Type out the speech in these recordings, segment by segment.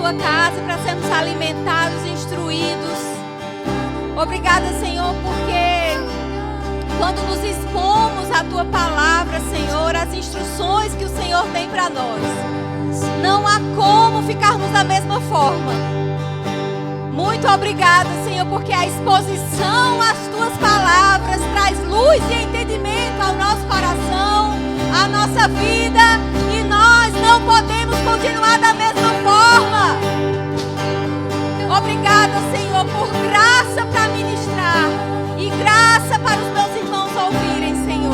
tua casa para sermos alimentados, instruídos. Obrigada, Senhor, porque quando nos expomos à tua palavra, Senhor, as instruções que o Senhor tem para nós, não há como ficarmos da mesma forma. Muito obrigada, Senhor, porque a exposição às tuas palavras traz luz e entendimento ao nosso coração, à nossa vida, e nós não podemos continuar da mesma forma. Obrigada, Senhor, por graça para ministrar e graça para os meus irmãos ouvirem, Senhor,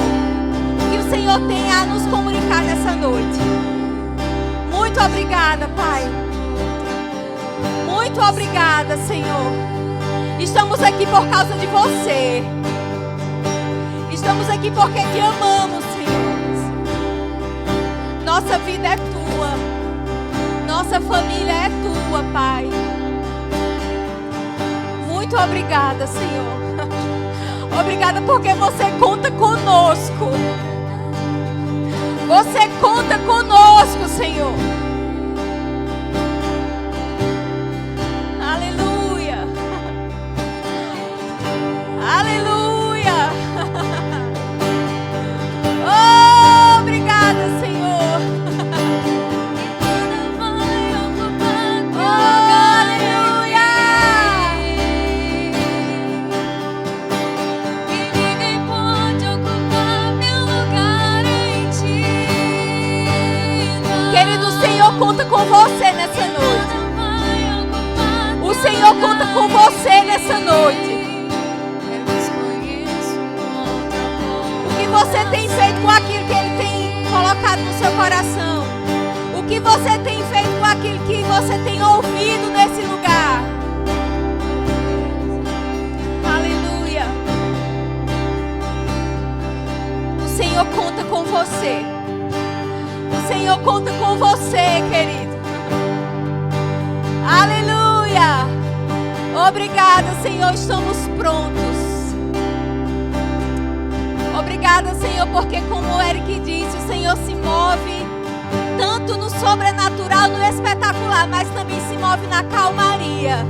que o Senhor tem a nos comunicar nessa noite. Muito obrigada, Pai. Muito obrigada, Senhor. Estamos aqui por causa de você. Estamos aqui porque te amamos, Senhor. Nossa vida é tua. Nossa família é tua, Pai. Muito obrigada, Senhor. Obrigada porque você conta conosco. Você conta conosco, Senhor. Aleluia. Aleluia. Oh, obrigada, Senhor. Oh, aleluia. E ninguém pode ocupar meu lugar em ti. Querido, o Senhor conta com você nessa noite. O Senhor conta com você nessa noite. O que você tem feito com aquilo que Ele tem colocado no seu coração? O que você tem feito com aquilo que você tem ouvido nesse lugar? Aleluia. O Senhor conta com você. O Senhor conta com você, querido. Aleluia. Obrigada, Senhor, estamos prontos. Obrigada, Senhor, porque como o Eric disse, o Senhor se move tanto no sobrenatural, no espetacular, mas também se move na calmaria.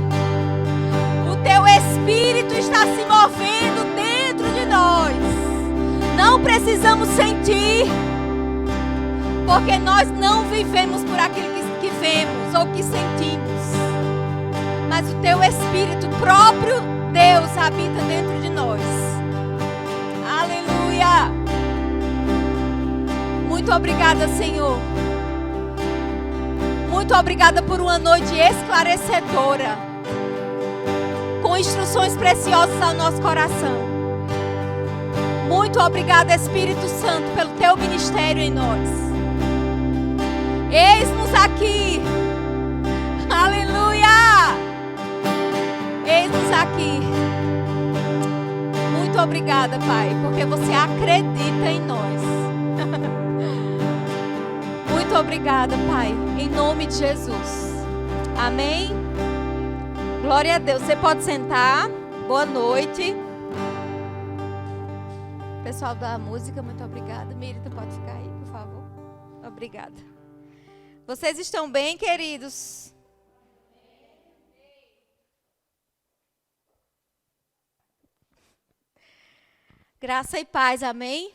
O teu Espírito está se movendo dentro de nós. Não precisamos sentir, porque nós não vivemos por aquilo que vemos ou que sentimos. Mas o teu Espírito, próprio Deus, habita dentro de nós. Aleluia. Muito obrigada, Senhor. Muito obrigada por uma noite esclarecedora, com instruções preciosas ao nosso coração. Muito obrigada, Espírito Santo, pelo teu ministério em nós. Eis-nos aqui. Aleluia. Eis-nos aqui. Muito obrigada, Pai, porque você acredita em nós. Muito obrigada, Pai, em nome de Jesus. Amém. Glória a Deus. Você pode sentar. Boa noite. Pessoal da música, muito obrigada. Miri, tu pode ficar aí, por favor? Obrigada. Vocês estão bem, queridos? Graça e paz, amém?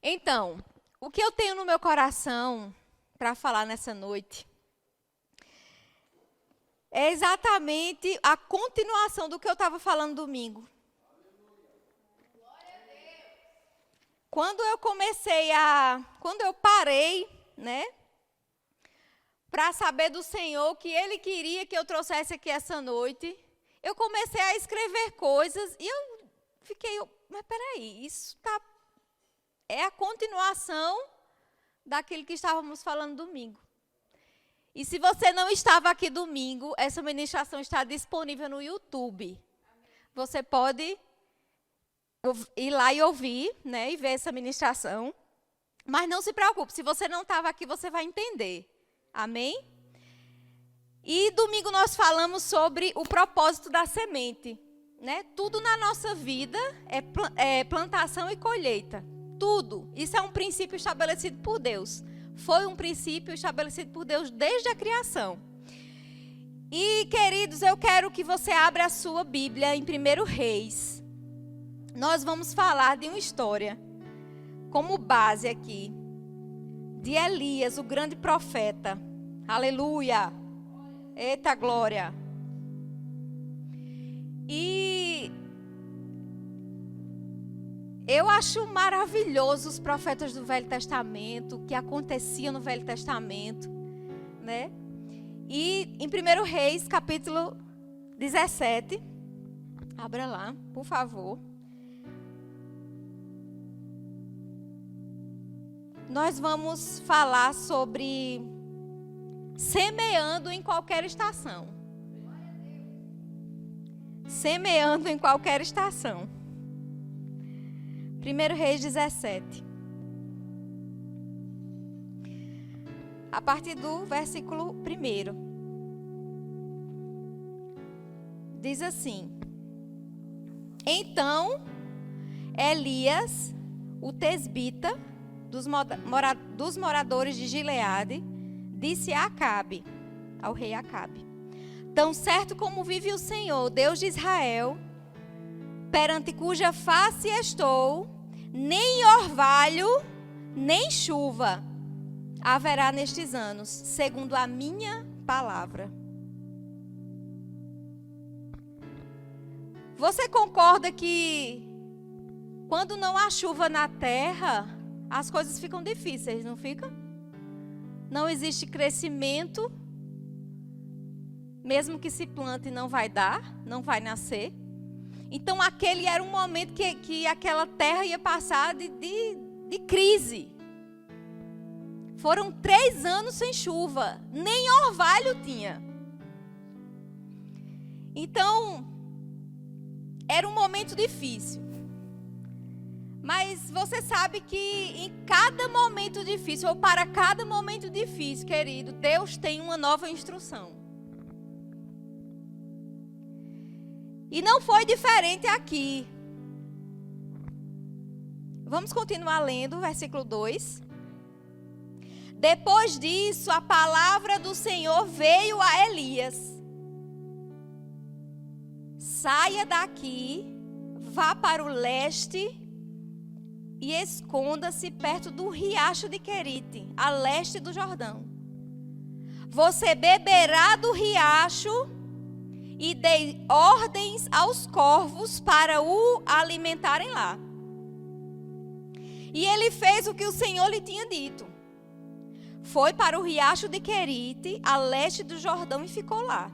Então, o que eu tenho no meu coração para falar nessa noite é exatamente a continuação do que eu estava falando domingo. Quando eu parei, né, para saber do Senhor o que Ele queria que eu trouxesse aqui essa noite, eu comecei a escrever coisas e eu fiquei, mas peraí, isso é a continuação daquilo que estávamos falando domingo. E se você não estava aqui domingo, essa ministração está disponível no YouTube. Você pode ir lá e ouvir, né, e ver essa ministração. Mas não se preocupe, se você não estava aqui, você vai entender. Amém? E domingo nós falamos sobre o propósito da semente, né? Tudo na nossa vida é plantação e colheita. Tudo. Isso é um princípio estabelecido por Deus. Foi um princípio estabelecido por Deus desde a criação. E, queridos, eu quero que você abra a sua Bíblia em 1 Reis. Nós vamos falar de uma história, como base aqui, de Elias, o grande profeta. Aleluia! Eita glória! E eu acho maravilhoso os profetas do Velho Testamento, o que acontecia no Velho Testamento, né? E em 1 Reis, capítulo 17, abra lá, por favor. Nós vamos falar sobre semeando em qualquer estação. Semeando em qualquer estação. 1 Reis 17. A partir do versículo 1. Diz assim: Então, Elias, o tesbita, dos moradores de Gileade, disse a Acabe, ao rei Acabe: Tão certo como vive o Senhor, Deus de Israel, perante cuja face estou, nem orvalho, nem chuva haverá nestes anos, segundo a minha palavra. Você concorda que quando não há chuva na terra, as coisas ficam difíceis, não fica? Não existe crescimento, mesmo que se plante não vai dar, não vai nascer. Então aquele era um momento que aquela terra ia passar de crise. Foram 3 anos sem chuva, nem orvalho tinha. Então, era um momento difícil. Mas você sabe que em cada momento difícil, ou para cada momento difícil, querido, Deus tem uma nova instrução. E não foi diferente aqui. Vamos continuar lendo, versículo 2. Depois disso, a palavra do Senhor veio a Elias: Saia daqui, vá para o leste e esconda-se perto do riacho de Querite, a leste do Jordão. Você beberá do riacho e dei ordens aos corvos para o alimentarem lá. E ele fez o que o Senhor lhe tinha dito. Foi para o riacho de Querite, a leste do Jordão, e ficou lá.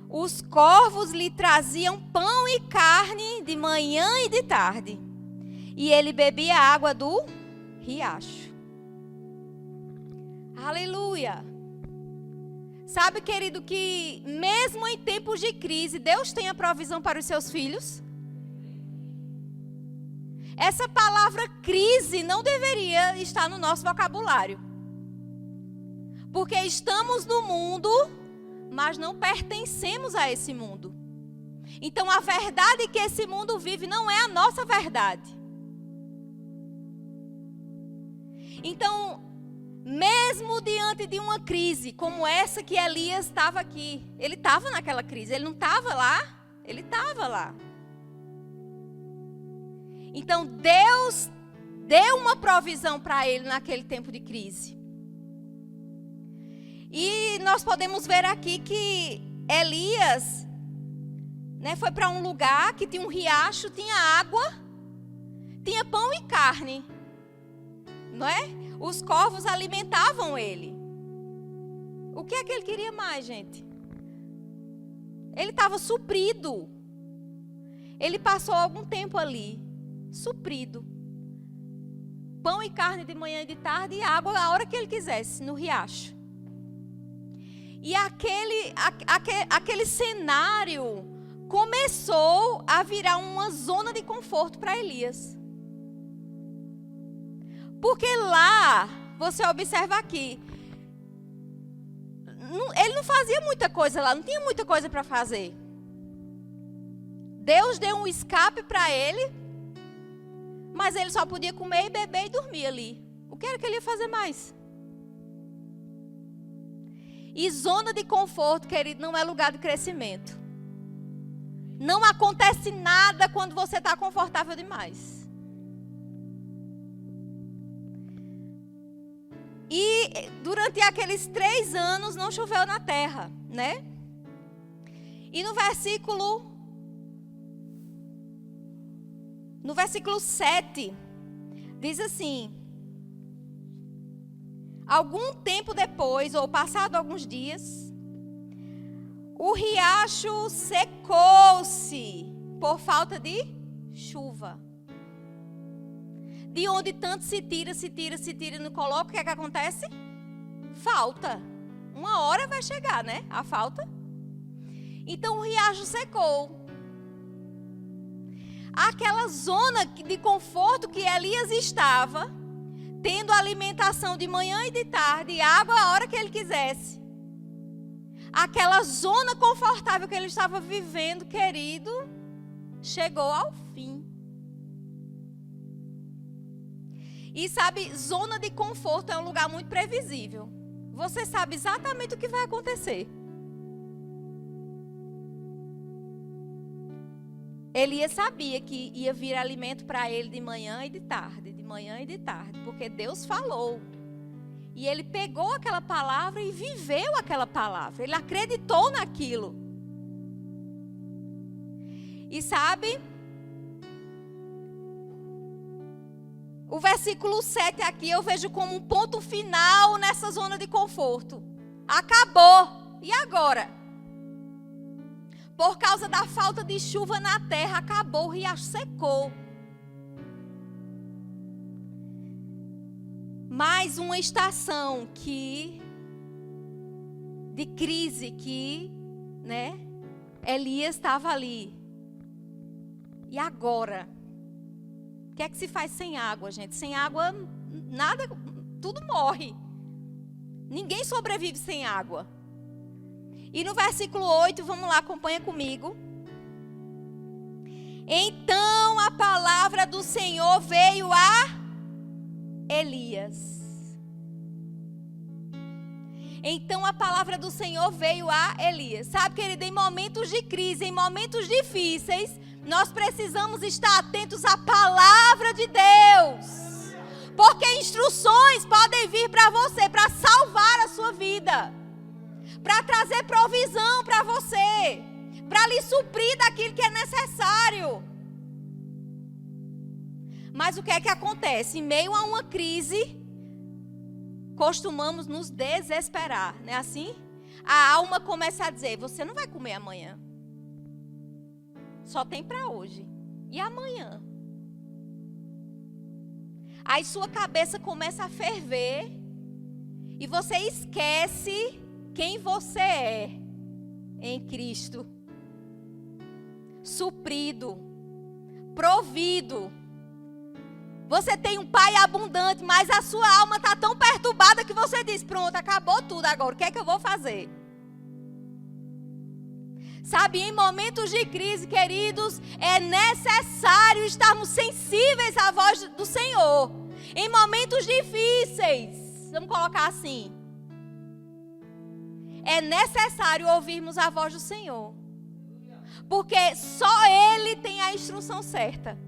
Os corvos lhe traziam pão e carne de manhã e de tarde. E ele bebia a água do riacho. Aleluia! Sabe, querido, que mesmo em tempos de crise, Deus tem a provisão para os seus filhos? Essa palavra crise não deveria estar no nosso vocabulário. Porque estamos no mundo, mas não pertencemos a esse mundo. Então a verdade que esse mundo vive não é a nossa verdade. Então, mesmo diante de uma crise como essa que Elias estava aqui, ele estava naquela crise, ele não estava lá, ele estava lá. Então Deus deu uma provisão para ele naquele tempo de crise. E nós podemos ver aqui que Elias, né, foi para um lugar que tinha um riacho, tinha água, tinha pão e carne, não é? Os corvos alimentavam ele. O que é que ele queria mais, gente? Ele estava suprido. Ele passou algum tempo ali, suprido. Pão e carne de manhã e de tarde, e água a hora que ele quisesse, no riacho. E aquele cenário começou a virar uma zona de conforto para Elias. Porque lá, você observa aqui, ele não fazia muita coisa lá, não tinha muita coisa para fazer. Deus deu um escape para ele, mas ele só podia comer e beber e dormir ali. O que era que ele ia fazer mais? E zona de conforto, querido, não é lugar de crescimento. Não acontece nada quando você está confortável demais. E durante aqueles 3 anos não choveu na terra, né? E no versículo 7, diz assim: algum tempo depois, ou passado alguns dias, o riacho secou-se por falta de chuva. De onde tanto se tira, e não coloca, o que é que acontece? Falta. Uma hora vai chegar, né? A falta. Então o riacho secou. Aquela zona de conforto que Elias estava, tendo alimentação de manhã e de tarde, água a hora que ele quisesse. Aquela zona confortável que ele estava vivendo, querido, chegou ao fim. E sabe, zona de conforto é um lugar muito previsível. Você sabe exatamente o que vai acontecer. Elias sabia que ia vir alimento para ele de manhã e de tarde, porque Deus falou. E ele pegou aquela palavra e viveu aquela palavra. Ele acreditou naquilo. E sabe, o versículo 7 aqui eu vejo como um ponto final nessa zona de conforto. Acabou. E agora? Por causa da falta de chuva na terra, acabou, o riacho secou. Mais uma estação de crise que, né, Elias estava ali. E agora? O que é que se faz sem água, gente? Sem água, nada, tudo morre. Ninguém sobrevive sem água. E no versículo 8, vamos lá, acompanha comigo. Então a palavra do Senhor veio a Elias. Então a palavra do Senhor veio a Elias. Sabe, querido, em momentos de crise, em momentos difíceis, nós precisamos estar atentos à palavra de Deus. Porque instruções podem vir para você, para salvar a sua vida. Para trazer provisão para você. Para lhe suprir daquilo que é necessário. Mas o que é que acontece? Em meio a uma crise, costumamos nos desesperar, não é assim? A alma começa a dizer, você não vai comer amanhã. Só tem para hoje. E amanhã? Aí sua cabeça começa a ferver e você esquece quem você é em Cristo. Suprido, provido. Você tem um pai abundante, mas a sua alma está tão perturbada que você diz, pronto, acabou tudo agora, o que é que eu vou fazer? Sabe, em momentos de crise, queridos, é necessário estarmos sensíveis à voz do Senhor. Em momentos difíceis, vamos colocar assim, é necessário ouvirmos a voz do Senhor. Porque só Ele tem a instrução certa.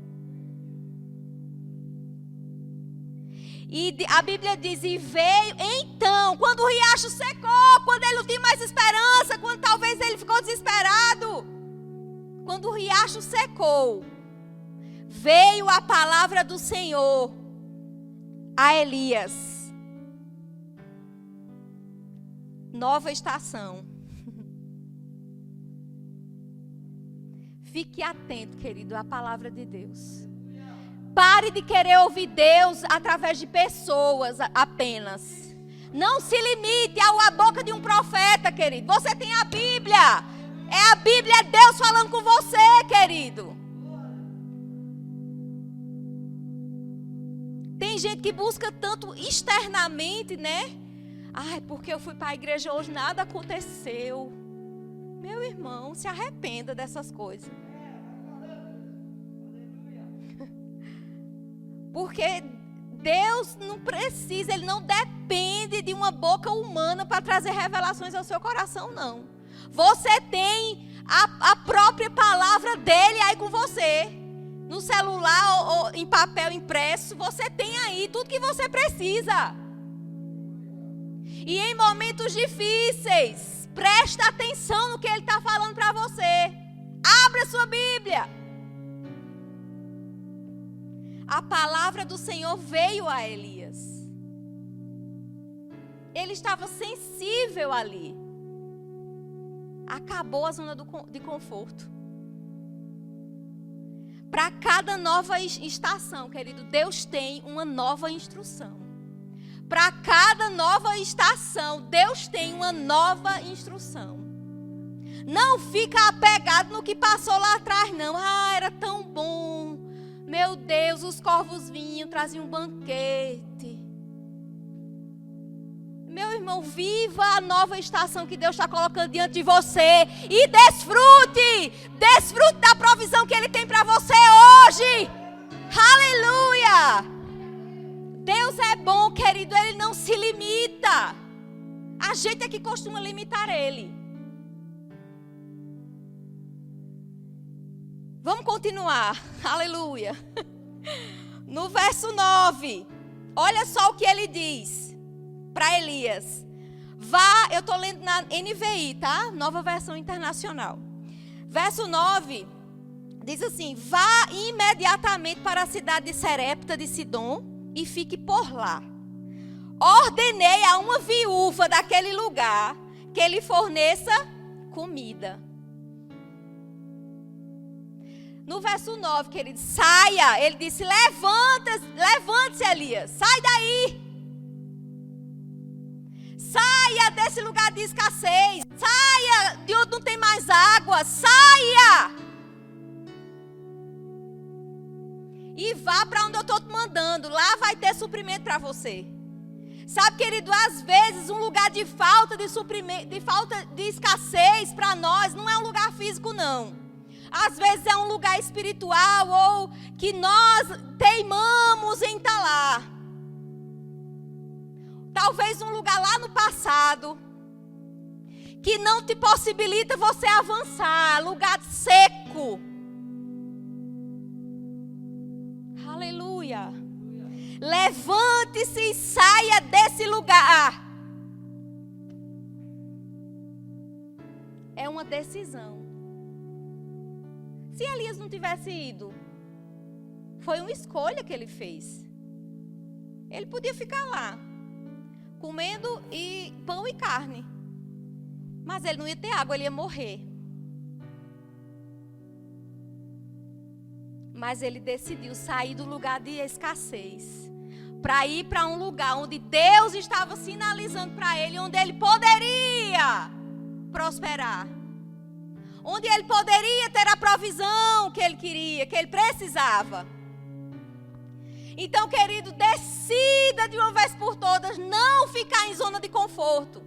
E a Bíblia diz, e veio, então, quando o riacho secou, quando ele não tinha mais esperança, quando talvez ele ficou desesperado. Quando o riacho secou, veio a palavra do Senhor a Elias. Nova estação. Fique atento, querido, à palavra de Deus. Pare de querer ouvir Deus através de pessoas apenas. Não se limite à boca de um profeta, querido. Você tem a Bíblia. É a Bíblia, é Deus falando com você, querido. Tem gente que busca tanto externamente, né? Ai, porque eu fui para a igreja hoje, nada aconteceu. Meu irmão, se arrependa dessas coisas. Porque Deus não precisa, Ele não depende de uma boca humana para trazer revelações ao seu coração, não. Você tem a própria palavra dEle aí com você. No celular ou em papel impresso, você tem aí tudo que você precisa. E em momentos difíceis, presta atenção no que Ele está falando para você. Abra sua Bíblia. A palavra do Senhor veio a Elias. Ele estava sensível ali. Acabou a zona de conforto. Para cada nova estação, querido, Deus tem uma nova instrução. Para cada nova estação, Deus tem uma nova instrução. Não fica apegado no que passou lá atrás, não. Ah, era tão bom. Meu Deus, os corvos vinham, traziam um banquete. Meu irmão, viva a nova estação que Deus está colocando diante de você. E desfrute. Desfrute da provisão que Ele tem para você hoje. Aleluia. Deus é bom, querido. Ele não se limita. A gente é que costuma limitar Ele. Vamos continuar. Aleluia. No verso 9. Olha só o que ele diz para Elias. Vá, eu estou lendo na NVI, tá? Nova versão internacional. Verso 9. Diz assim: vá imediatamente para a cidade de Serepta de Sidom e fique por lá. Ordenei a uma viúva daquele lugar que lhe forneça comida. No verso 9, querido, saia. Ele disse: levante-se, Elias. Sai daí. Saia desse lugar de escassez. Saia de onde não tem mais água. Saia. E vá para onde eu estou te mandando. Lá vai ter suprimento para você. Sabe, querido, às vezes um lugar de falta de suprimento, de falta de escassez para nós não é um lugar físico, não. Às vezes é um lugar espiritual ou que nós teimamos em estar lá. Talvez um lugar lá no passado que não te possibilita você avançar. Lugar seco. Aleluia. Levante-se e saia desse lugar. É uma decisão. Se Elias não tivesse ido, foi uma escolha que ele fez. Ele podia ficar lá, comendo pão e carne. Mas ele não ia ter água, ele ia morrer. Mas ele decidiu sair do lugar de escassez, para ir para um lugar onde Deus estava sinalizando para ele, onde ele poderia prosperar. Onde ele poderia ter a provisão que ele queria, que ele precisava. Então, querido, decida de uma vez por todas não ficar em zona de conforto.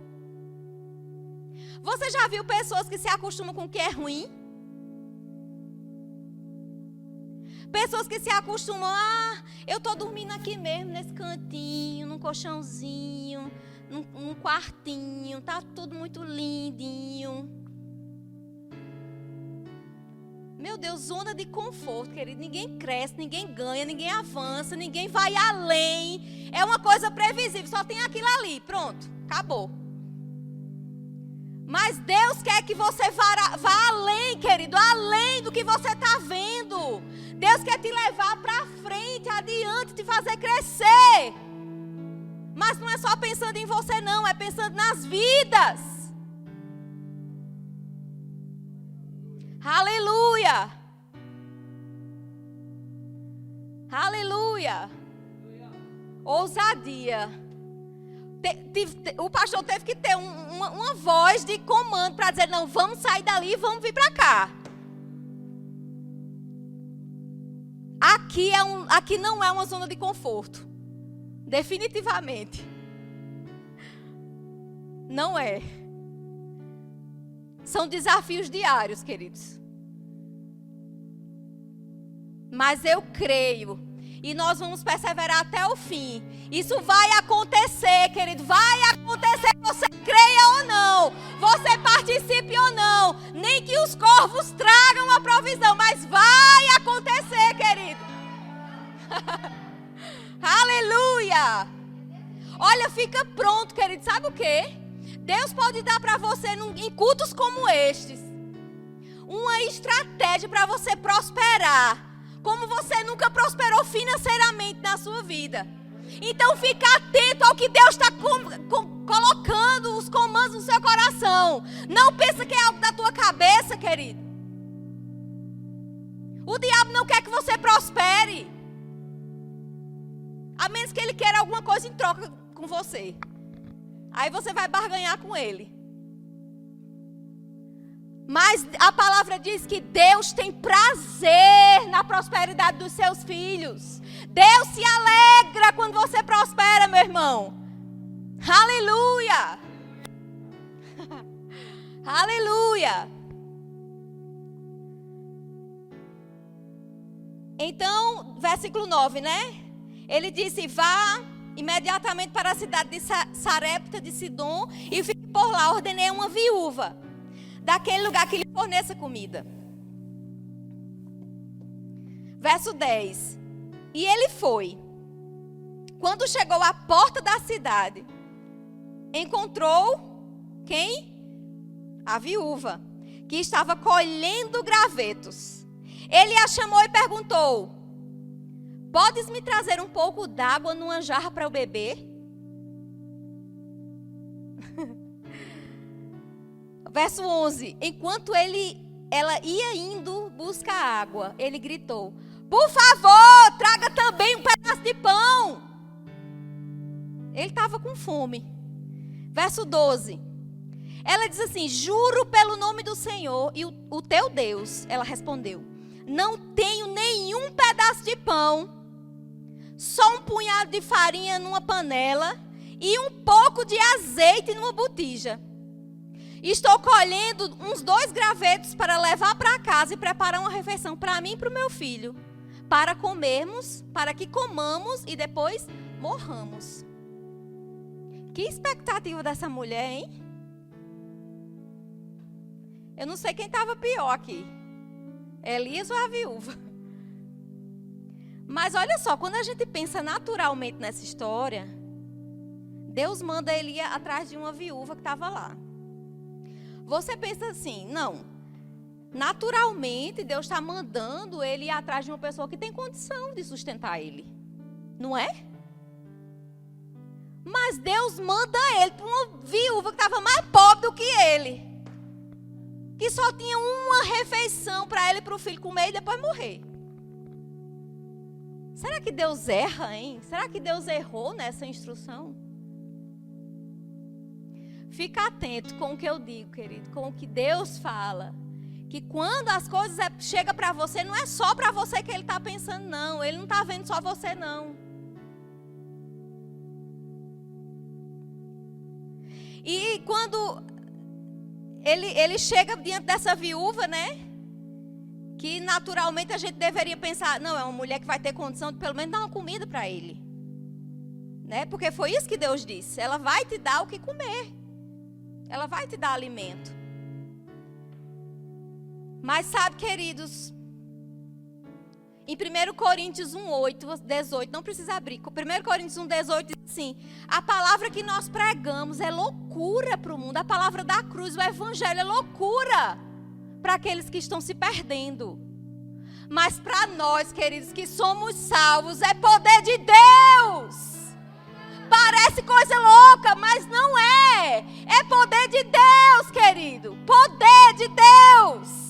Você já viu pessoas que se acostumam com o que é ruim? Pessoas que se acostumam, eu estou dormindo aqui mesmo, nesse cantinho, num colchãozinho, num quartinho, tá tudo muito lindinho. Meu Deus, zona de conforto, querido. Ninguém cresce, ninguém ganha, ninguém avança, ninguém vai além. É uma coisa previsível, só tem aquilo ali. Pronto, acabou. Mas Deus quer que você vá além, querido, além do que você está vendo. Deus quer te levar para frente, adiante, te fazer crescer. Mas não é só pensando em você, não, é pensando nas vidas. Aleluia! Aleluia! Ousadia. O pastor teve que ter uma voz de comando para dizer: não, vamos sair dali e vamos vir para cá. Aqui não é uma zona de conforto. Definitivamente. Não é. São desafios diários, queridos. Mas eu creio E nós vamos perseverar até o fim. Isso vai acontecer, querido. Vai acontecer, você creia ou não. Você participe ou não. Nem que os corvos tragam a provisão. Mas vai acontecer, querido. Aleluia. Olha, fica pronto, querido. Sabe o quê? Deus pode dar para você em cultos como estes uma estratégia para você prosperar. Como você nunca prosperou financeiramente na sua vida. Então fica atento ao que Deus está colocando os comandos no seu coração. Não pensa que é algo da tua cabeça, querido. O diabo não quer que você prospere. A menos que ele queira alguma coisa em troca com você. Aí você vai barganhar com ele. Mas a palavra diz que Deus tem prazer na prosperidade dos seus filhos. Deus se alegra quando você prospera, meu irmão. Aleluia! Aleluia! Então, versículo 9, né? Ele disse, vá imediatamente para a cidade de Sarepta de Sidom e fique por lá. Ordenei uma viúva daquele lugar que lhe forneça comida. Verso 10. E ele foi. Quando chegou à porta da cidade, encontrou quem? A viúva, que estava colhendo gravetos. Ele a chamou e perguntou: podes me trazer um pouco d'água numa jarra para eu beber? Verso 11. Enquanto ela ia indo buscar água, ele gritou: por favor, traga também um pedaço de pão. Ele estava com fome. Verso 12. Ela diz assim: juro pelo nome do Senhor e o teu Deus. Ela respondeu: não tenho nenhum pedaço de pão, só um punhado de farinha numa panela e um pouco de azeite numa botija. Estou colhendo uns 2 gravetos para levar para casa e preparar uma refeição para mim e para o meu filho, para comermos, para que comamos e depois morramos. Que expectativa dessa mulher, hein? Eu não sei quem estava pior aqui, Elias ou a viúva. Mas olha só, quando a gente pensa naturalmente nessa história, Deus manda ele ir atrás de uma viúva que estava lá. Você pensa assim, não, naturalmente Deus está mandando ele ir atrás de uma pessoa que tem condição de sustentar ele, não é? Mas Deus manda ele para uma viúva que estava mais pobre do que ele, que só tinha uma refeição para ele e para o filho comer e depois morrer. Será que Deus erra, hein? Será que Deus errou nessa instrução? Fica atento com o que eu digo, querido, com o que Deus fala. Que quando as coisas chegam para você, não é só para você que Ele está pensando, não. Ele não está vendo só você, não. E quando ele chega diante dessa viúva, né? Que naturalmente a gente deveria pensar, não, é uma mulher que vai ter condição de pelo menos dar uma comida para ele. Né? Porque foi isso que Deus disse. Ela vai te dar o que comer. Ela vai te dar alimento. Mas sabe, queridos, em 1 Coríntios 1:8, 18, não precisa abrir. 1 Coríntios 1:18 diz assim: a palavra que nós pregamos é loucura para o mundo. A palavra da cruz, o evangelho é loucura para aqueles que estão se perdendo. Mas para nós, queridos, que somos salvos, é poder de Deus. Parece coisa louca, mas não é. É poder de Deus, querido. Poder de Deus.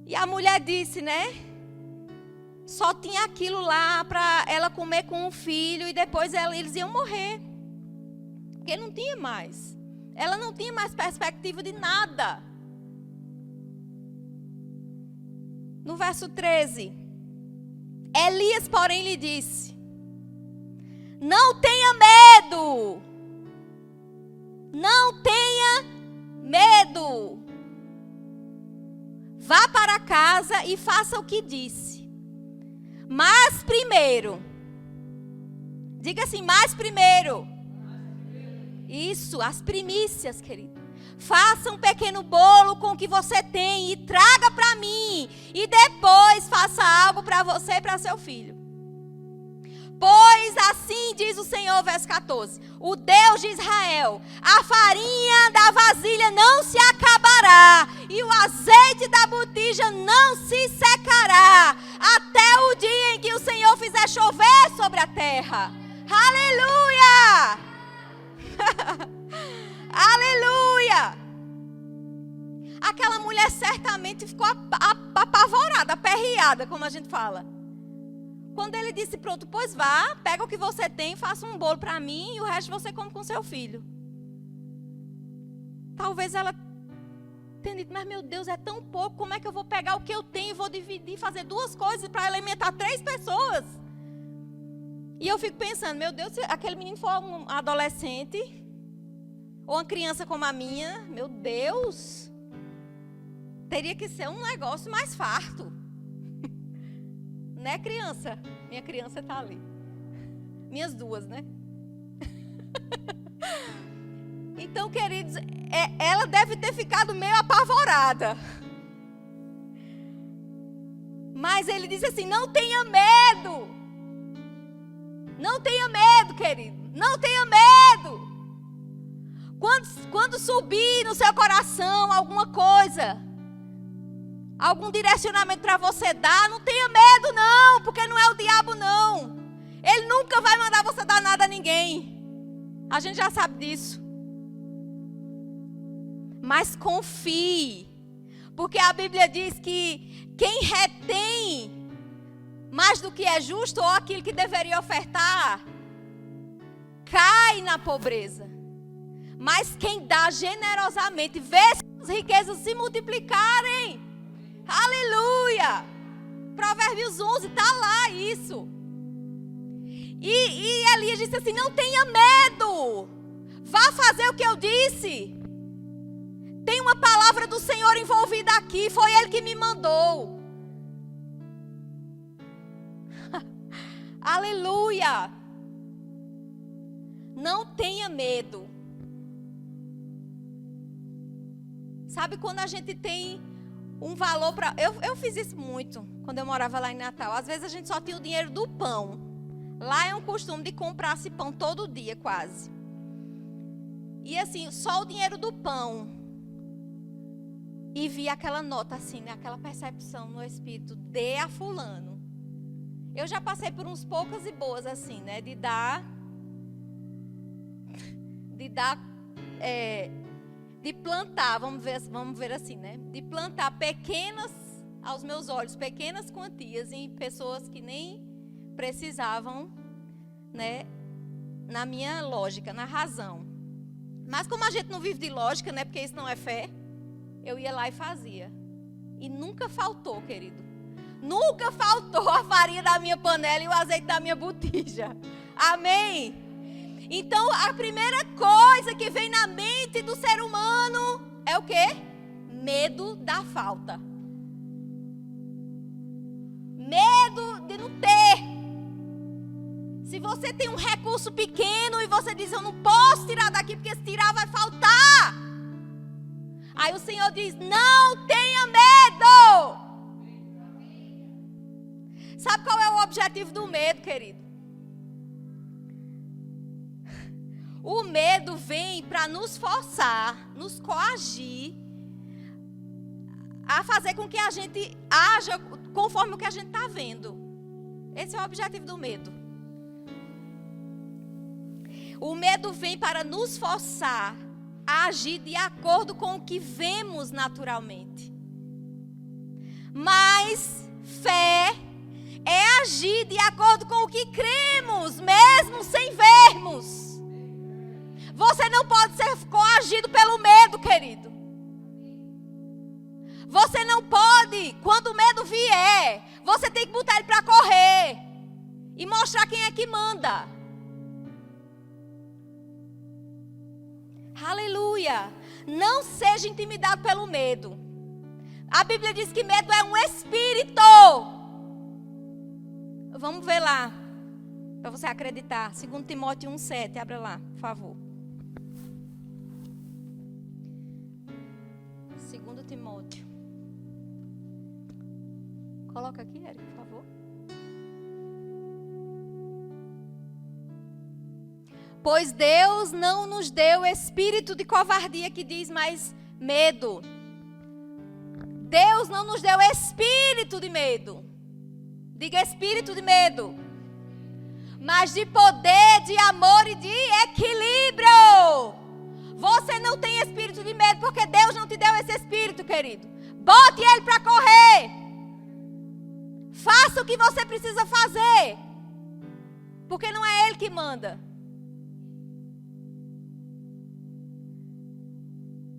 E a mulher disse, né? Só tinha aquilo lá para ela comer com o filho e depois eles iam morrer. Porque não tinha mais. Ela não tinha mais perspectiva de nada. No verso 13. Elias, porém, lhe disse: não tenha medo. Não tenha medo. Vá para casa e faça o que disse. Mas primeiro, diga assim, mas primeiro. Isso, as primícias, querido. Faça um pequeno bolo com o que você tem e traga para mim. E depois faça algo para você e para seu filho. Pois assim diz o Senhor, verso 14, o Deus de Israel, a farinha da vasilha não se acabará e o azeite da botija não se secará, até o dia em que o Senhor fizer chover sobre a terra. Aleluia! Aleluia! Aquela mulher certamente ficou apavorada, aperreada, como a gente fala. Quando ele disse, pronto, pois vá, pega o que você tem, faça um bolo para mim e o resto você come com seu filho. Talvez ela tenha dito, mas meu Deus, é tão pouco, como é que eu vou pegar o que eu tenho e vou dividir, fazer duas coisas para alimentar 3 pessoas? E eu fico pensando, meu Deus, se aquele menino for um adolescente ou uma criança como a minha, meu Deus, teria que ser um negócio mais farto. Né, criança? Minha criança está ali. Minhas duas, né? Então, queridos, ela deve ter ficado meio apavorada. Mas ele disse assim, não tenha medo. Não tenha medo, querido. Não tenha medo. Quando subir no seu coração alguma coisa, algum direcionamento para você dar, não tenha medo não, porque não é o diabo não. Ele nunca vai mandar você dar nada a ninguém. A gente já sabe disso. Mas confie, porque a Bíblia diz que quem retém mais do que é justo ou aquilo que deveria ofertar, cai na pobreza. Mas quem dá generosamente, vê as riquezas se multiplicarem. Aleluia! Provérbios 11, está lá isso. E Elias disse assim, não tenha medo. Vá fazer o que eu disse. Tem uma palavra do Senhor envolvida aqui. Foi Ele que me mandou. Aleluia! Não tenha medo. Sabe quando a gente tem um valor para... Eu fiz isso muito quando eu morava lá em Natal. Às vezes a gente só tinha o dinheiro do pão. Lá é um costume de comprar esse pão todo dia, quase. E assim, só o dinheiro do pão. E vi aquela nota assim, né? Aquela percepção no espírito, dê a fulano. Eu já passei por uns poucas e boas assim, né? De plantar, vamos ver assim, né? De plantar pequenas, aos meus olhos, pequenas quantias em pessoas que nem precisavam, né? Na minha lógica, na razão. Mas como a gente não vive de lógica, né? Porque isso não é fé, eu ia lá e fazia. E nunca faltou, querido. Nunca faltou a farinha da minha panela e o azeite da minha botija. Amém? Então, a primeira coisa que vem na mente do ser humano é o quê? Medo da falta. Medo de não ter. Se você tem um recurso pequeno e você diz, eu não posso tirar daqui porque se tirar vai faltar. Aí o Senhor diz, não tenha medo. Sabe qual é o objetivo do medo, querido? O medo vem para nos forçar, nos coagir a fazer com que a gente haja conforme o que a gente está vendo. Esse é o objetivo do medo. O medo vem para nos forçar a agir de acordo com o que vemos naturalmente. Mas fé é agir de acordo com o que cremos, mesmo sem vermos. Você não pode ser coagido pelo medo, querido. Você não pode, quando o medo vier, você tem que botar ele para correr e mostrar quem é que manda. Aleluia. Não seja intimidado pelo medo. A Bíblia diz que medo é um espírito. Vamos ver lá, para você acreditar. 2 Timóteo 1,7, abra lá, por favor. 2 Timóteo. Coloca aqui, Eric, por favor. Pois Deus não nos deu espírito de covardia, que diz mais medo. Deus não nos deu espírito de medo. Diga espírito de medo. Mas de poder, de amor e de equilíbrio. Você não tem espírito de medo porque Deus não te deu esse espírito, querido. Bote ele para correr. Faça o que você precisa fazer. Porque não é ele que manda.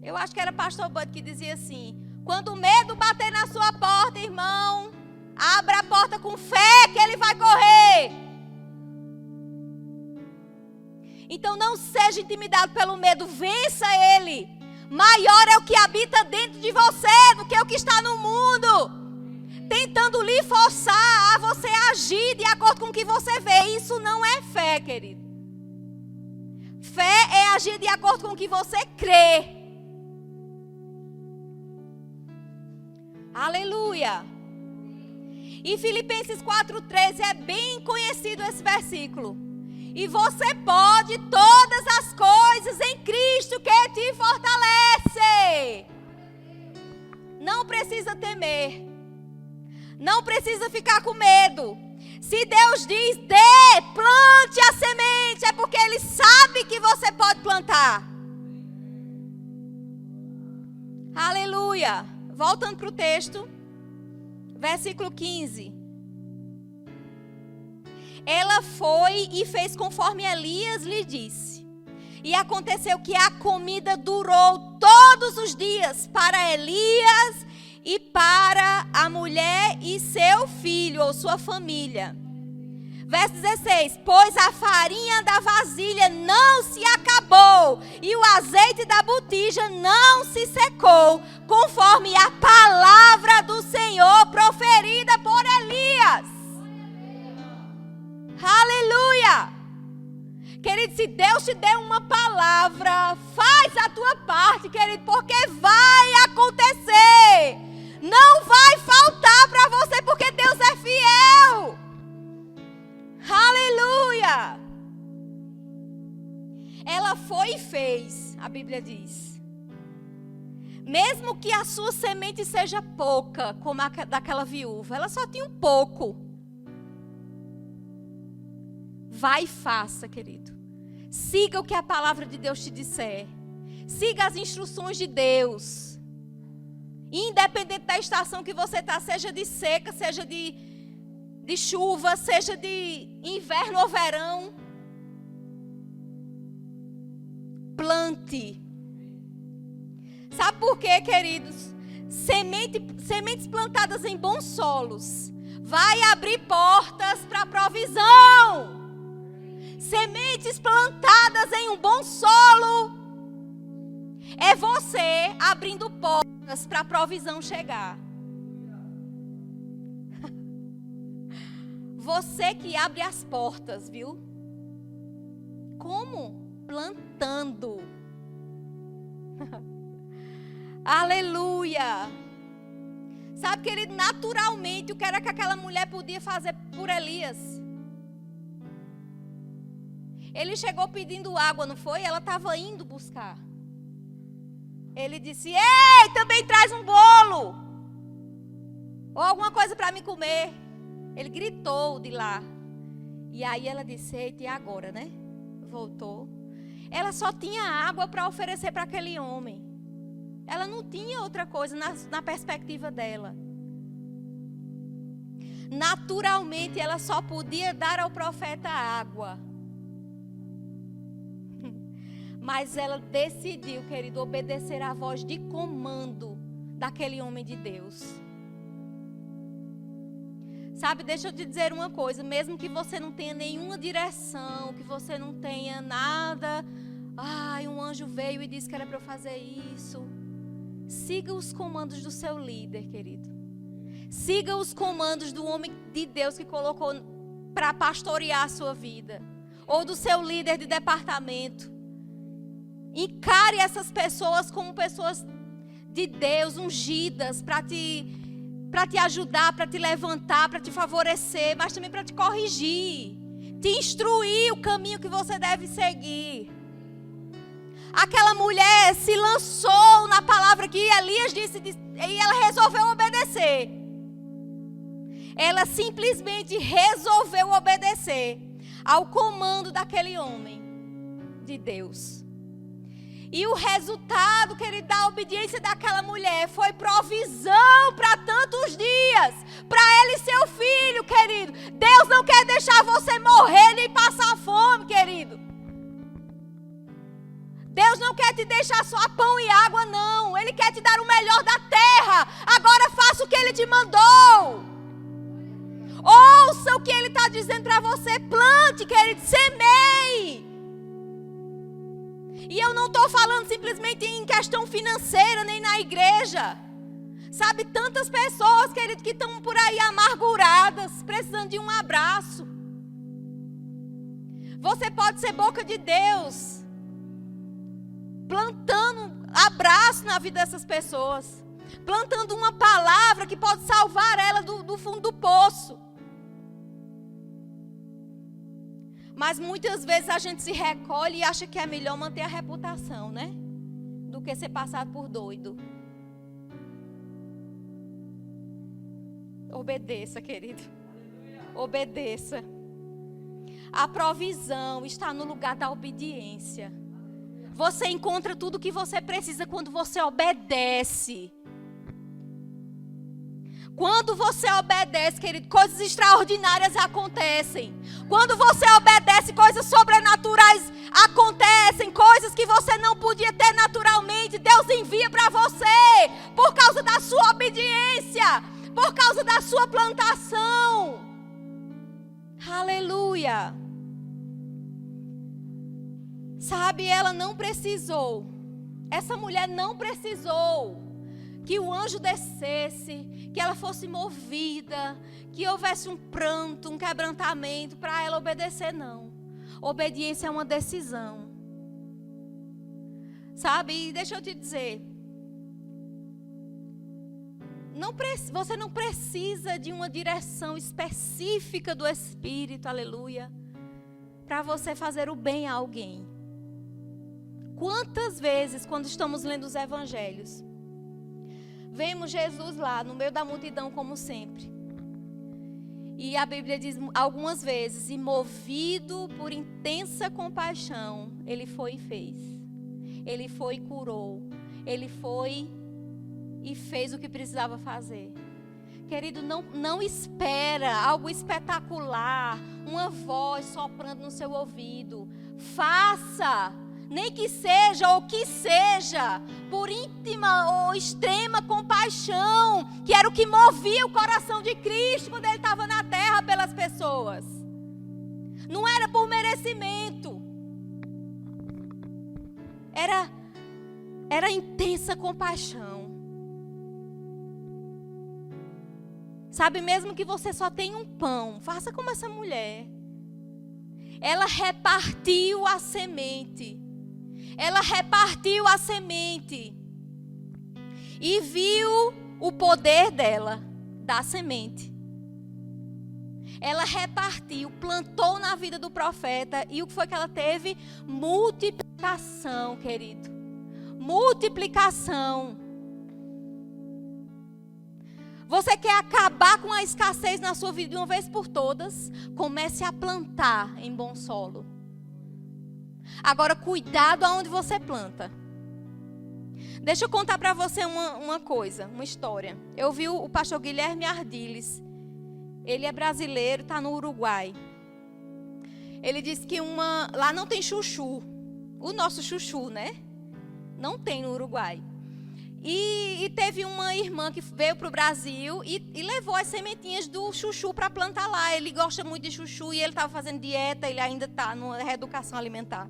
Eu acho que era pastor Bud que dizia assim: quando o medo bater na sua porta, irmão, abra a porta com fé que ele vai correr. Então não seja intimidado pelo medo, vença ele. Maior é o que habita dentro de você do que o que está no mundo, tentando lhe forçar a você agir de acordo com o que você vê. Isso não é fé, querido. Fé é agir de acordo com o que você crê. Aleluia. E Filipenses 4,13 é bem conhecido esse versículo. E você pode todas as coisas em Cristo que te fortalece. Não precisa temer. Não precisa ficar com medo. Se Deus diz, plante a semente, é porque Ele sabe que você pode plantar. Aleluia. Voltando para o texto, versículo 15. Ela foi e fez conforme Elias lhe disse. E aconteceu que a comida durou todos os dias para Elias e para a mulher e seu filho ou sua família. Verso 16. Pois a farinha da vasilha não se acabou e o azeite da botija não se secou, conforme a palavra do Senhor proferida por Elias. Aleluia! Querido, se Deus te der uma palavra, faz a tua parte, querido, porque vai acontecer. Não vai faltar para você, porque Deus é fiel. Aleluia! Ela foi e fez, a Bíblia diz. Mesmo que a sua semente seja pouca, como a daquela viúva, ela só tinha um pouco. Vai e faça, querido. Siga o que a palavra de Deus te disser. Siga as instruções de Deus. Independente da estação que você está, seja de seca, seja de chuva, seja de inverno ou verão. Plante. Sabe por quê, queridos? Sementes plantadas em bons solos vai abrir portas para provisão. Sementes plantadas em um bom solo é você abrindo portas para a provisão chegar. Você que abre as portas, viu? Como? Plantando. Aleluia. Sabe, querido, naturalmente o que era que aquela mulher podia fazer por Elias? Ele chegou pedindo água, não foi? Ela estava indo buscar. Ele disse, ei, também traz um bolo. Ou alguma coisa para me comer. Ele gritou de lá. E aí ela disse, eita, e agora, né? Voltou. Ela só tinha água para oferecer para aquele homem. Ela não tinha outra coisa na perspectiva dela. Naturalmente, ela só podia dar ao profeta água. Mas ela decidiu, querido, obedecer à voz de comando daquele homem de Deus. Sabe, deixa eu te dizer uma coisa. Mesmo que você não tenha nenhuma direção, que você não tenha nada. Ai, um anjo veio e disse que era para eu fazer isso. siga os comandos do seu líder, querido. Siga os comandos do homem de Deus que colocou para pastorear a sua vida. Ou do seu líder de departamento. Encare essas pessoas como pessoas de Deus, ungidas, para te ajudar, para te levantar, para te favorecer, mas também para te corrigir, te instruir o caminho que você deve seguir. Aquela mulher se lançou na palavra que Elias disse e ela resolveu obedecer. Ela simplesmente resolveu obedecer ao comando daquele homem de Deus. E o resultado, querido, da obediência daquela mulher foi provisão para tantos dias. Para ela e seu filho, querido. Deus não quer deixar você morrer nem passar fome, querido. Deus não quer te deixar só pão e água, não. Ele quer te dar o melhor da terra. Agora faça o que Ele te mandou. Ouça o que Ele está dizendo para você. Plante, querido, semeie. E eu não estou falando simplesmente em questão financeira, nem na igreja. Sabe, tantas pessoas, querido, que estão por aí amarguradas, precisando de um abraço. Você pode ser boca de Deus, plantando abraço na vida dessas pessoas. Plantando uma palavra que pode salvar ela do fundo do poço. Mas muitas vezes a gente se recolhe e acha que é melhor manter a reputação, né? Do que ser passado por doido. Obedeça, querido. Obedeça. A provisão está no lugar da obediência. Você encontra tudo o que você precisa quando você obedece. Quando você obedece, querido, coisas extraordinárias acontecem. Quando você obedece, coisas sobrenaturais acontecem. Coisas que você não podia ter naturalmente, Deus envia para você. Por causa da sua obediência. Por causa da sua plantação. Aleluia. Sabe, ela não precisou. Essa mulher não precisou que o anjo descesse, que ela fosse movida, que houvesse um pranto, um quebrantamento para ela obedecer, não. Obediência é uma decisão. Sabe, e deixa eu te dizer, você não precisa de uma direção específica do Espírito, aleluia, para você fazer o bem a alguém. Quantas vezes, quando estamos lendo os evangelhos, vemos Jesus lá no meio da multidão, como sempre. E a Bíblia diz algumas vezes, e movido por intensa compaixão, ele foi e fez. Ele foi e curou. Ele foi e fez o que precisava fazer. Querido, não espera algo espetacular, uma voz soprando no seu ouvido. Faça! Nem que seja ou que seja, por íntima ou extrema compaixão, que era o que movia o coração de Cristo quando Ele estava na terra pelas pessoas. Não era por merecimento. Era intensa compaixão. Sabe, mesmo que você só tenha um pão, faça como essa mulher. Ela repartiu a semente. Ela repartiu a semente e viu o poder dela, da semente. Ela repartiu, plantou na vida do profeta e o que foi que ela teve? Multiplicação, querido. Multiplicação. Você quer acabar com a escassez na sua vida de uma vez por todas? Comece a plantar em bom solo. Agora, cuidado aonde você planta. Deixa eu contar para você uma coisa, uma história. Eu vi o pastor Guilherme Ardiles. Ele é brasileiro, está no Uruguai. Ele disse que lá não tem chuchu. O nosso chuchu, né? Não tem no Uruguai. E teve uma irmã que veio para o Brasil e levou as sementinhas do chuchu para plantar lá. Ele gosta muito de chuchu e ele estava fazendo dieta, ele ainda está numa reeducação alimentar.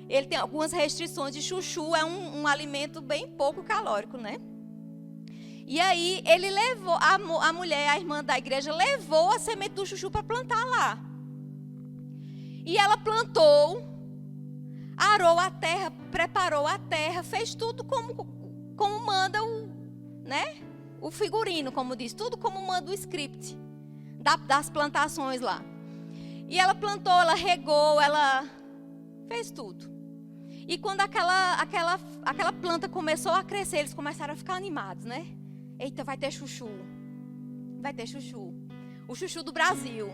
Ele tem algumas restrições de chuchu, é um alimento bem pouco calórico, né? E aí ele levou, a mulher, a irmã da igreja, levou a semente do chuchu para plantar lá. E ela plantou, arou a terra, preparou a terra, fez tudo como manda o figurino, como diz, tudo como manda o script das plantações lá. E ela plantou, ela regou, ela fez tudo. E quando aquela planta começou a crescer, eles começaram a ficar animados, né? Eita, vai ter chuchu. Vai ter chuchu. O chuchu do Brasil.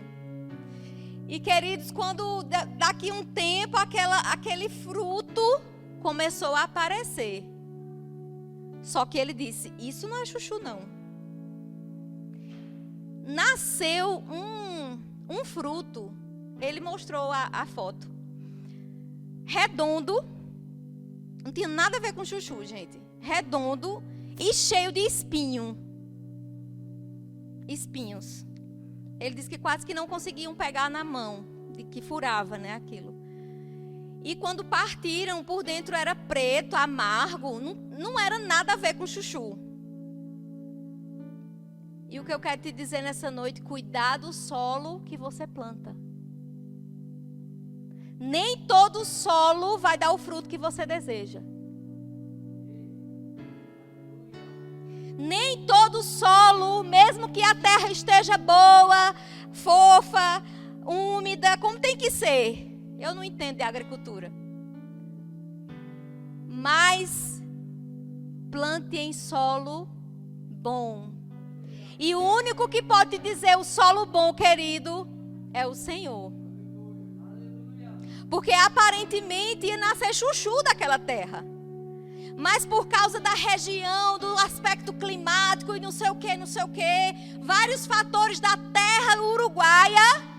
E, queridos, quando daqui um tempo aquele fruto começou a aparecer. Só que ele disse, isso não é chuchu, não. Nasceu um fruto. Ele mostrou a foto. Redondo. Não tinha nada a ver com chuchu, gente. Redondo e cheio de espinhos. Ele disse que quase que não conseguiam pegar na mão, de que furava, né, aquilo. E quando partiram, por dentro era preto, amargo, não era nada a ver com chuchu. E o que eu quero te dizer nessa noite, cuidado do solo que você planta. Nem todo solo vai dar o fruto que você deseja. Nem todo solo, mesmo que a terra esteja boa, fofa, úmida, como tem que ser. Eu não entendo de agricultura. Mas plante em solo bom. E o único que pode dizer o solo bom, querido, é o Senhor. Porque aparentemente ia nascer chuchu daquela terra. Mas por causa da região, do aspecto climático e não sei o que, vários fatores da terra uruguaia,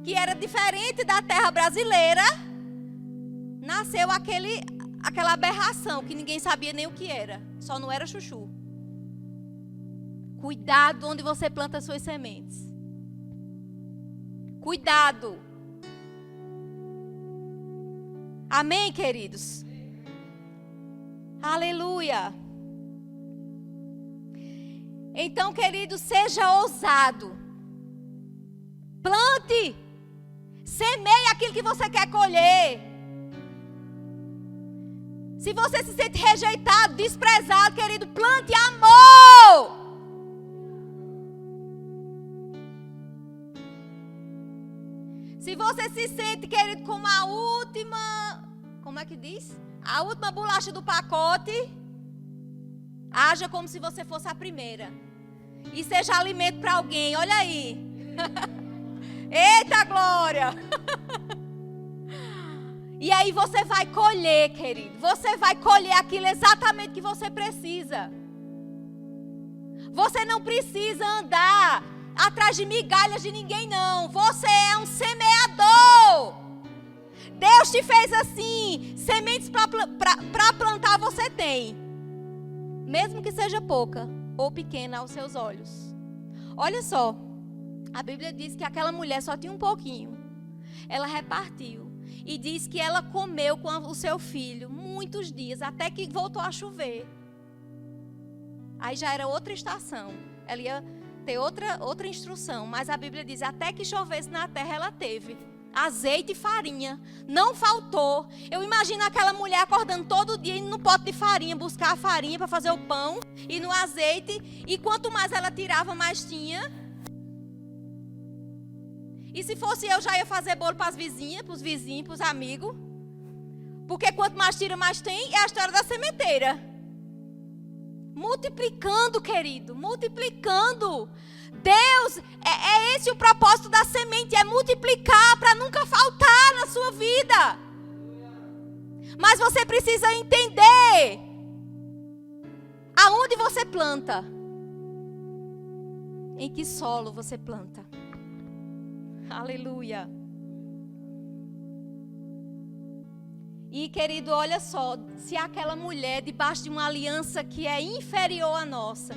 que era diferente da terra brasileira, nasceu aquela aberração que ninguém sabia nem o que era. Só não era chuchu. Cuidado onde você planta suas sementes. Cuidado. Amém, queridos? Aleluia. Então, querido, seja ousado. Plante. Semeie aquilo que você quer colher. Se você se sente rejeitado, desprezado, querido, plante amor. Se você se sente, querido, como a última, como é que diz? A última bolacha do pacote, haja como se você fosse a primeira. E seja alimento para alguém, olha aí. Eita glória! E aí você vai colher, querido. Você vai colher aquilo exatamente que você precisa. Você não precisa andar atrás de migalhas de ninguém, não. Você é um semeador. Deus te fez assim. Sementes para plantar você tem. Mesmo que seja pouca ou pequena aos seus olhos. Olha só. A Bíblia diz que aquela mulher só tinha um pouquinho. Ela repartiu. E diz que ela comeu com o seu filho muitos dias. Até que voltou a chover. Aí já era outra estação. Ela ia ter outra instrução. Mas a Bíblia diz, até que chovesse na terra, ela teve azeite e farinha. Não faltou. Eu imagino aquela mulher acordando todo dia, indo no pote de farinha, buscar a farinha para fazer o pão. E no azeite. E quanto mais ela tirava, mais tinha. E se fosse eu, já ia fazer bolo para as vizinhas, para os vizinhos, para os amigos. Porque quanto mais tira, mais tem. É a história da sementeira. Multiplicando, querido, multiplicando. Deus, é esse o propósito da semente, é multiplicar para nunca faltar na sua vida. Mas você precisa entender aonde você planta. Em que solo você planta. Aleluia. E, querido, olha só, se aquela mulher debaixo de uma aliança que é inferior à nossa,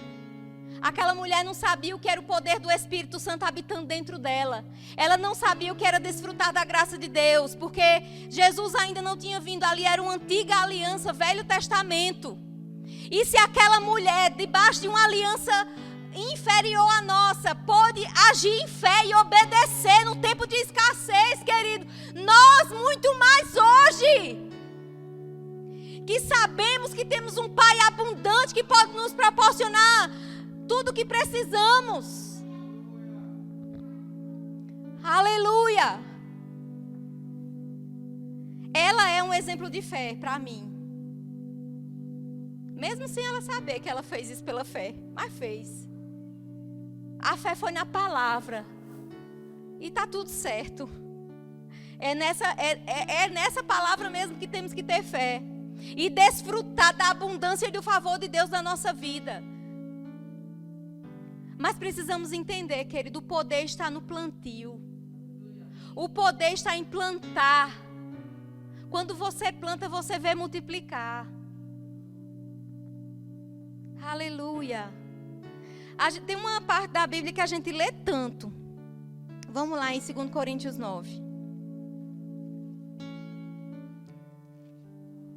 aquela mulher não sabia o que era o poder do Espírito Santo habitando dentro dela. Ela não sabia o que era desfrutar da graça de Deus, porque Jesus ainda não tinha vindo ali, era uma antiga aliança, Velho Testamento. E se aquela mulher, debaixo de uma aliança inferior à nossa, pôde agir em fé e obedecer no tempo de escassez, querido, nós muito mais hoje, que sabemos que temos um Pai abundante que pode nos proporcionar tudo o que precisamos. Aleluia! Ela é um exemplo de fé para mim. Mesmo sem ela saber que ela fez isso pela fé, mas fez. A fé foi na palavra. E está tudo certo. É nessa palavra mesmo que temos que ter fé. E desfrutar da abundância e do favor de Deus na nossa vida. Mas precisamos entender, querido, o poder está no plantio. O poder está em plantar. Quando você planta, você vê multiplicar. Aleluia. Tem uma parte da Bíblia que a gente lê tanto. Vamos lá em 2 Coríntios 9.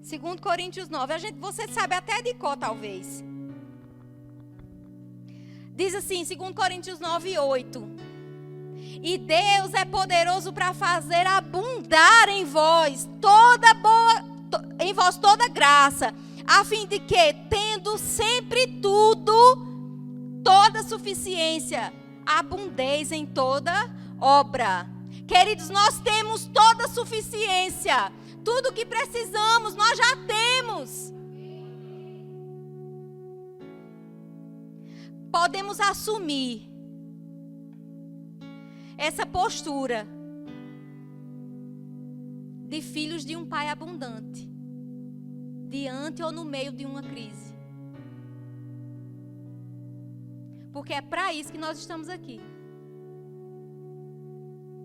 2 Coríntios 9. Você sabe até de cor, talvez. Diz assim, 2 Coríntios 9, 8. E Deus é poderoso para fazer abundar em vós toda graça, a fim de que, tendo sempre tudo, toda suficiência, abundeis em toda obra. Queridos, nós temos toda suficiência. Tudo o que precisamos, nós já temos. Podemos assumir essa postura de filhos de um Pai abundante, diante ou no meio de uma crise. Porque é para isso que nós estamos aqui.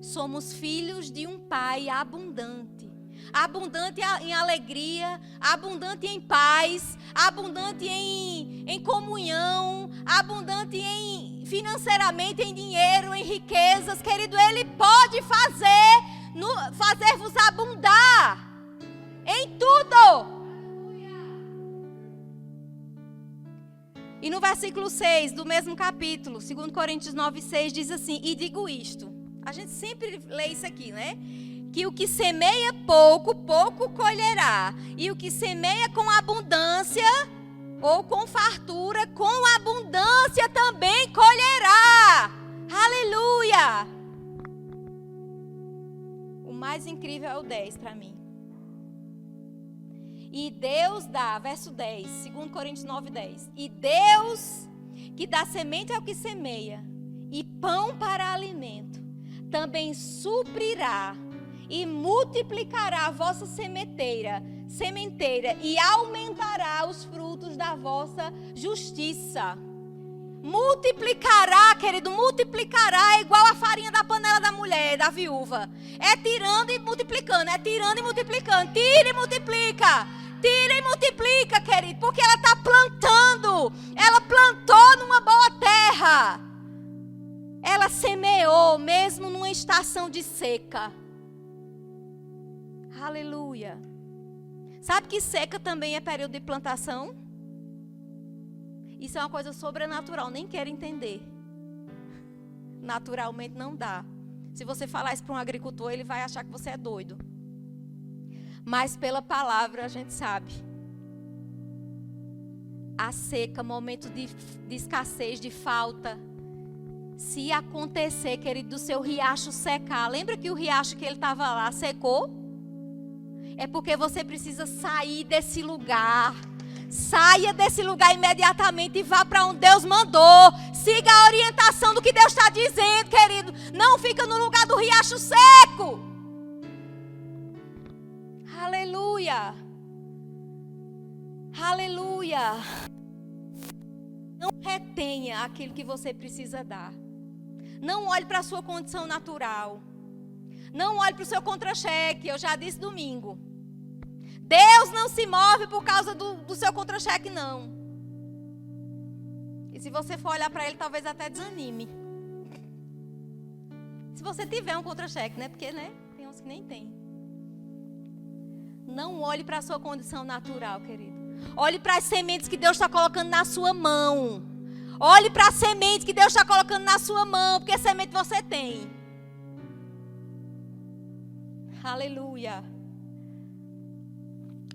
Somos filhos de um Pai abundante. Abundante em alegria, abundante em paz, abundante em comunhão, abundante financeiramente, em dinheiro, em riquezas. Querido, Ele pode fazer-vos abundar em tudo. E no versículo 6 do mesmo capítulo, 2 Coríntios 9, 6, diz assim: e digo isto. A gente sempre lê isso aqui, né? Que o que semeia pouco, pouco colherá. E o que semeia com abundância ou com fartura, com abundância também colherá. Aleluia! O mais incrível é o 10 para mim. E Deus dá, verso 10, 2 Coríntios 9, 10. E Deus, que dá semente ao que semeia, e pão para alimento, também suprirá e multiplicará a vossa sementeira e aumentará os frutos da vossa justiça. Multiplicará, querido, multiplicará é igual a farinha da panela da mulher, da viúva. É tirando e multiplicando, é tirando e multiplicando. Tira e multiplica. Tira e multiplica, querido, porque ela está plantando. Ela plantou numa boa terra. Ela semeou mesmo numa estação de seca. Aleluia. Sabe que seca também é período de plantação? Isso é uma coisa sobrenatural, nem quero entender. Naturalmente não dá. Se você falar isso para um agricultor, ele vai achar que você é doido. Mas pela palavra a gente sabe. A seca, momento de escassez, de falta. Se acontecer, querido, do seu riacho secar. Lembra que o riacho que ele estava lá secou? É porque você precisa sair desse lugar. Saia desse lugar imediatamente e vá para onde Deus mandou. Siga a orientação do que Deus está dizendo, querido. Não fica no lugar do riacho seco. Aleluia. Aleluia. Não retenha aquilo que você precisa dar. Não olhe para a sua condição natural. Não olhe para o seu contra-cheque. Eu já disse domingo. Deus não se move por causa do seu contra-cheque, não. E se você for olhar para Ele, talvez até desanime. Se você tiver um contra-cheque, né? Porque, né? Tem uns que nem tem. Não olhe para a sua condição natural, querido. Olhe para as sementes que Deus está colocando na sua mão. Olhe para a semente que Deus está colocando na sua mão, porque semente você tem. Aleluia.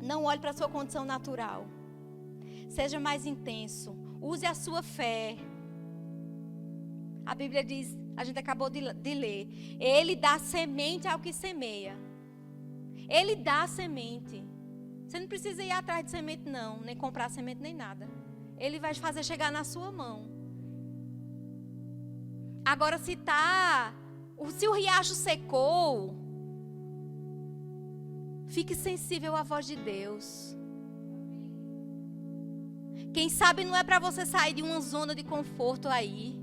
Não olhe para a sua condição natural. Seja mais intenso. Use a sua fé. A Bíblia diz, a gente acabou de ler, Ele dá semente ao que semeia. Ele dá semente. Você não precisa ir atrás de semente não, nem comprar semente nem nada. Ele vai fazer chegar na sua mão. Agora se o riacho secou, fique sensível à voz de Deus. Quem sabe não é para você sair de uma zona de conforto aí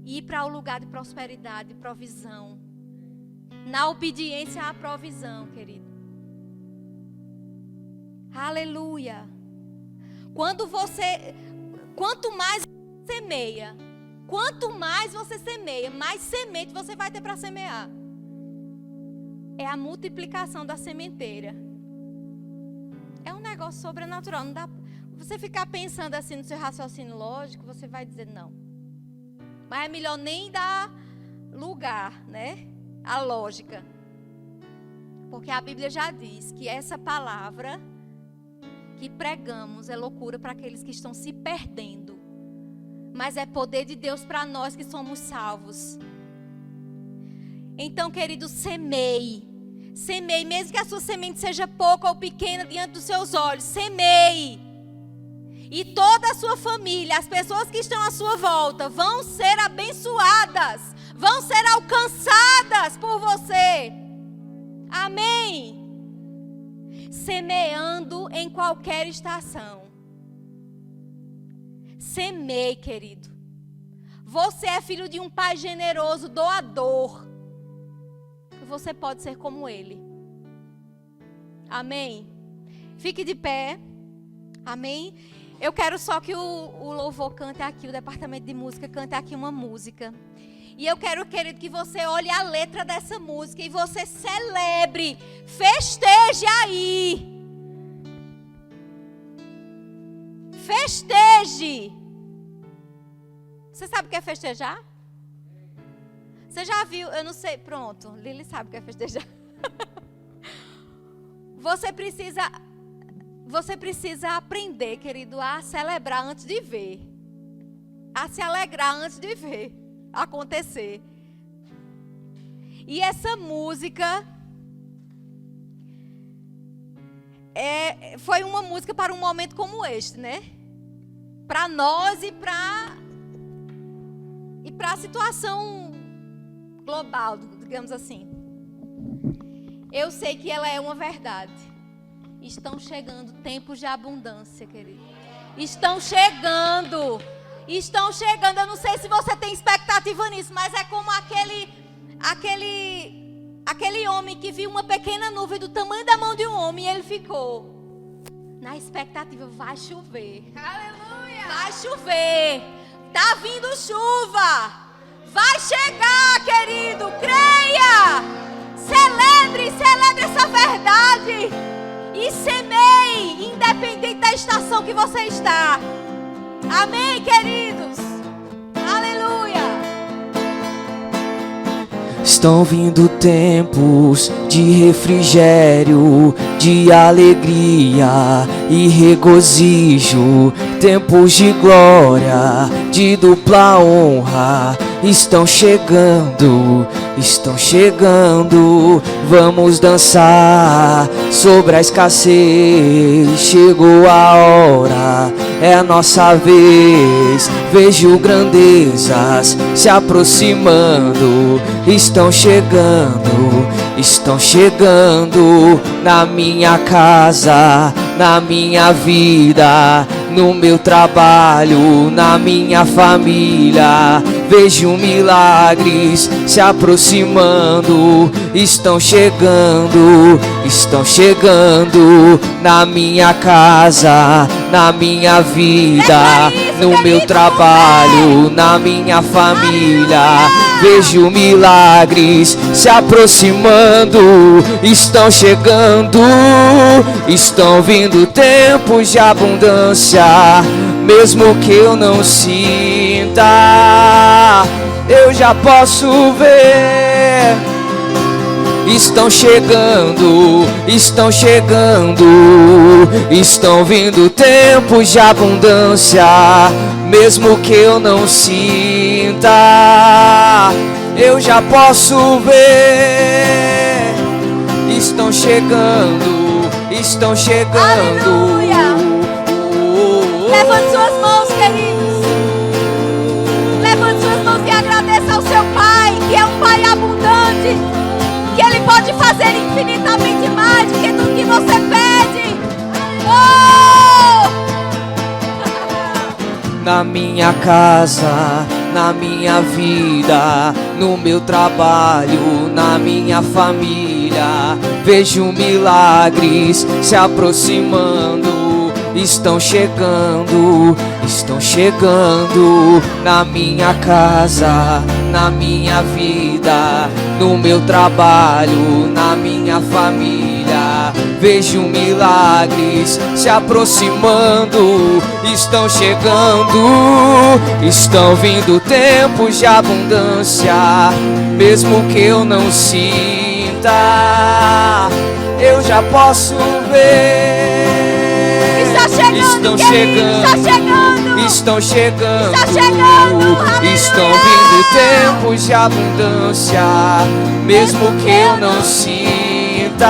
e ir para o lugar de prosperidade, de provisão. Na obediência à provisão, querido. Aleluia. Quanto mais você semeia, mais semente você vai ter para semear. É a multiplicação da sementeira. É um negócio sobrenatural. Não dá você ficar pensando assim no seu raciocínio lógico, você vai dizer não. Mas é melhor nem dar lugar, né? A lógica. Porque a Bíblia já diz que essa palavra que pregamos é loucura para aqueles que estão se perdendo. Mas é poder de Deus para nós que somos salvos. Então, querido, semeie. Semeie, mesmo que a sua semente seja pouca ou pequena diante dos seus olhos. Semeie. E toda a sua família, as pessoas que estão à sua volta, vão ser abençoadas. Vão ser alcançadas por você. Amém. Semeando em qualquer estação. Semeie, querido. Você é filho de um pai generoso, doador. Você pode ser como ele. Amém? Fique de pé. Amém? Eu quero só que o louvor cante aqui, o departamento de música cante aqui uma música. E eu quero, querido, que você olhe a letra dessa música e você celebre, festeje aí. Festeje. Você sabe o que é festejar? Você já viu? Eu não sei. Pronto, Lili sabe o que é festejar. Você precisa aprender, querido, a celebrar antes de ver. A se alegrar antes de ver acontecer. E essa música foi uma música para um momento como este, né? Para nós e para a situação global, digamos assim. Eu sei que ela é uma verdade. Estão chegando tempos de abundância, querido. Estão chegando. Estão chegando. Eu não sei se você tem expectativa nisso, mas é como aquele homem que viu uma pequena nuvem do tamanho da mão de um homem e ele ficou na expectativa, vai chover. Aleluia! Vai chover. Tá vindo chuva. Vai chegar, querido. Creia. Celebre essa verdade. E semeie, independente da estação que você está. Amém, queridos? Aleluia. Estão vindo tempos de refrigério, de alegria e regozijo. Tempos de glória, de dupla honra. Estão chegando, vamos dançar sobre a escassez. Chegou a hora, é a nossa vez. Vejo grandezas se aproximando. Estão chegando na minha casa, na minha vida, no meu trabalho, na minha família. Vejo milagres se aproximando. Estão chegando na minha casa, na minha vida, no meu trabalho, na minha família. Vejo milagres se aproximando, estão chegando, estão vindo tempos de abundância, mesmo que eu não sinta, eu já posso ver. Estão chegando, estão chegando, estão vindo tempos de abundância, mesmo que eu não sinta, eu já posso ver. Estão chegando, estão chegando. Aleluia. Levante suas mãos, queridos. Levante suas mãos e agradeça ao seu Pai, que é um Pai abundante, que Ele pode fazer infinitamente mais do que tudo que você pede. Oh! Na minha casa, na minha vida, no meu trabalho, na minha família, vejo milagres se aproximando, estão chegando, estão chegando. Na minha casa, na minha vida, no meu trabalho, na minha família, vejo milagres se aproximando, estão chegando, estão vindo tempos de abundância, mesmo que eu não sinta, eu já posso ver. Está chegando, Estão chegando, está chegando, estão chegando, está chegando, estão aleluia. vindo tempos de abundância, mesmo que eu não sinta,